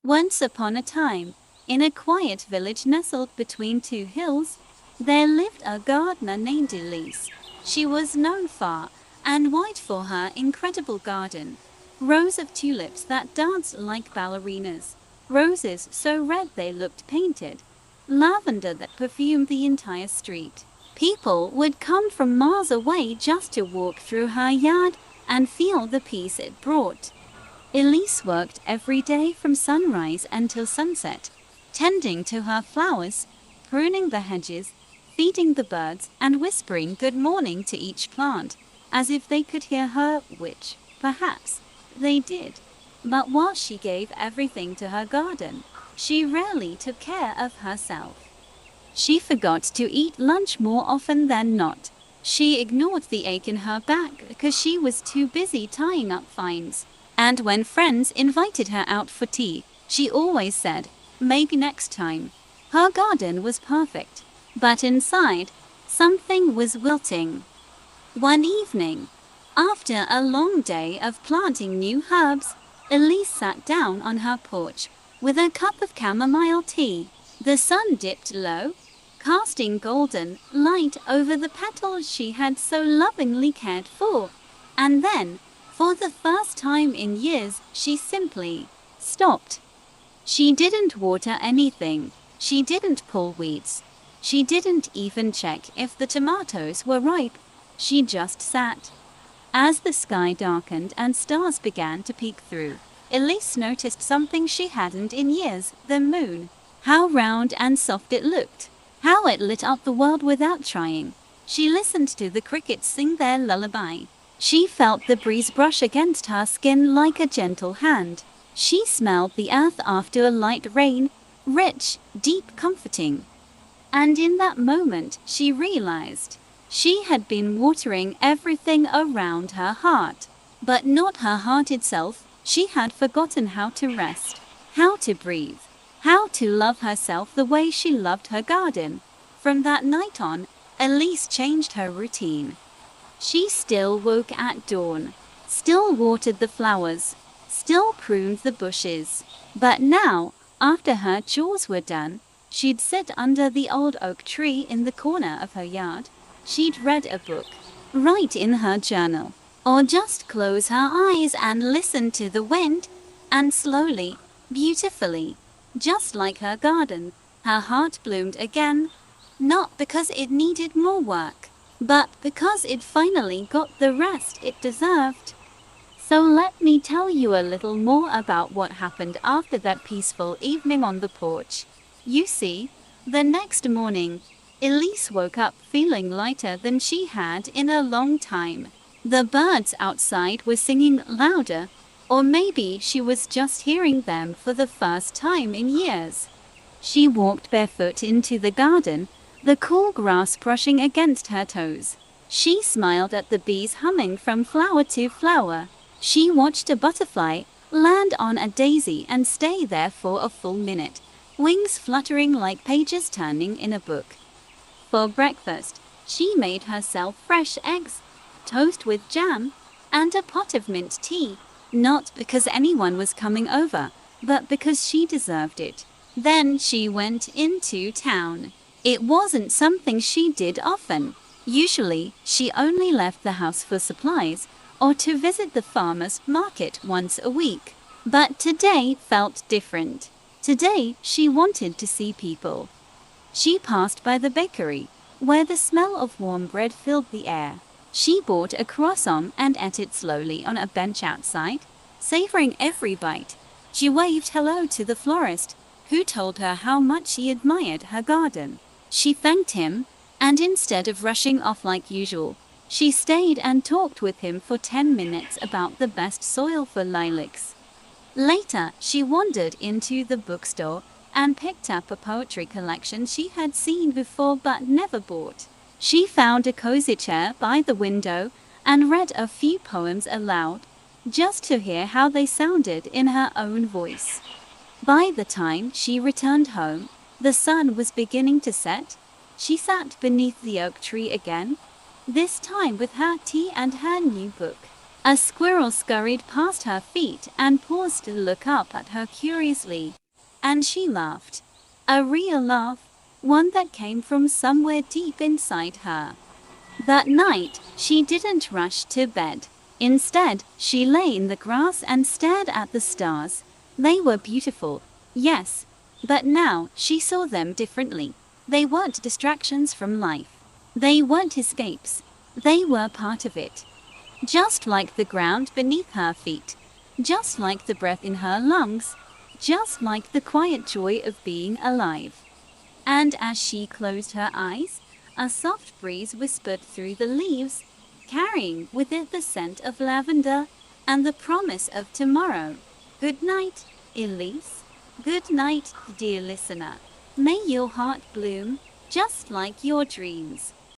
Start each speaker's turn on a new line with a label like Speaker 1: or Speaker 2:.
Speaker 1: Once upon a time, in a quiet village nestled between two hills, there lived a gardener named Elise. She was known far and wide for her incredible garden. Rows of tulips that danced like ballerinas, roses so red they looked painted, lavender that perfumed the entire street. People would come from miles away just to walk through her yard and feel the peace it brought. Elise worked every day from sunrise until sunset, tending to her flowers, pruning the hedges, feeding the birds, and whispering good morning to each plant, as if they could hear her, which, perhaps, they did. But while she gave everything to her garden, she rarely took care of herself. She forgot to eat lunch more often than not. She ignored the ache in her back because she was too busy tying up vines. And when friends invited her out for tea, she always said, maybe next time. Her garden was perfect, but inside, something was wilting. One evening, after a long day of planting new herbs, Elise sat down on her porch with a cup of chamomile tea. The sun dipped low, casting golden light over the petals she had so lovingly cared for. And then, for the first time in years, she simply stopped. She didn't water anything. She didn't pull weeds. She didn't even check if the tomatoes were ripe. She just sat. As the sky darkened and stars began to peek through, Elise noticed something she hadn't in years: the moon. How round and soft it looked. How it lit up the world without trying. She listened to the crickets sing their lullaby. She felt the breeze brush against her skin like a gentle hand. She smelled the earth after a light rain, rich, deep, comforting. And in that moment, she realized she had been watering everything around her heart, but not her heart itself. She had forgotten how to rest, how to breathe, how to love herself the way she loved her garden. From that night on, Elise changed her routine. She still woke at dawn, still watered the flowers, still pruned the bushes. But now, after her chores were done, she'd sit under the old oak tree in the corner of her yard. She'd read a book, write in her journal, or just close her eyes and listen to the wind. And slowly, beautifully, just like her garden, her heart bloomed again, not because it needed more work, but because it finally got the rest it deserved. So let me tell you a little more about what happened after that peaceful evening on the porch. You see, the next morning, Elise woke up feeling lighter than she had in a long time. The birds outside were singing louder, or maybe she was just hearing them for the first time in years. She walked barefoot into the garden, the cool grass brushing against her toes. She smiled at the bees humming from flower to flower. She watched a butterfly land on a daisy and stay there for a full minute, wings fluttering like pages turning in a book. For breakfast, she made herself fresh eggs, toast with jam, and a pot of mint tea, not because anyone was coming over, but because she deserved it. Then she went into town. It wasn't something she did often. Usually, she only left the house for supplies or to visit the farmer's market once a week. But today felt different. Today, she wanted to see people. She passed by the bakery, where the smell of warm bread filled the air. She bought a croissant and ate it slowly on a bench outside, savoring every bite. She waved hello to the florist, who told her how much she admired her garden. She thanked him, and instead of rushing off like usual, she stayed and talked with him for 10 minutes about the best soil for lilacs. Later, she wandered into the bookstore and picked up a poetry collection she had seen before but never bought. She found a cozy chair by the window and read a few poems aloud, just to hear how they sounded in her own voice. By the time she returned home, the sun was beginning to set. She sat beneath the oak tree again, this time with her tea and her new book. A squirrel scurried past her feet and paused to look up at her curiously, and she laughed. A real laugh, one that came from somewhere deep inside her. That night, she didn't rush to bed. Instead, she lay in the grass and stared at the stars. They were beautiful, yes, but now she saw them differently. They weren't distractions from life. They weren't escapes. They were part of it. Just like the ground beneath her feet. Just like the breath in her lungs. Just like the quiet joy of being alive. And as she closed her eyes, a soft breeze whispered through the leaves, carrying with it the scent of lavender and the promise of tomorrow. Good night, Elise. Good night, dear listener. May your heart bloom just like your dreams.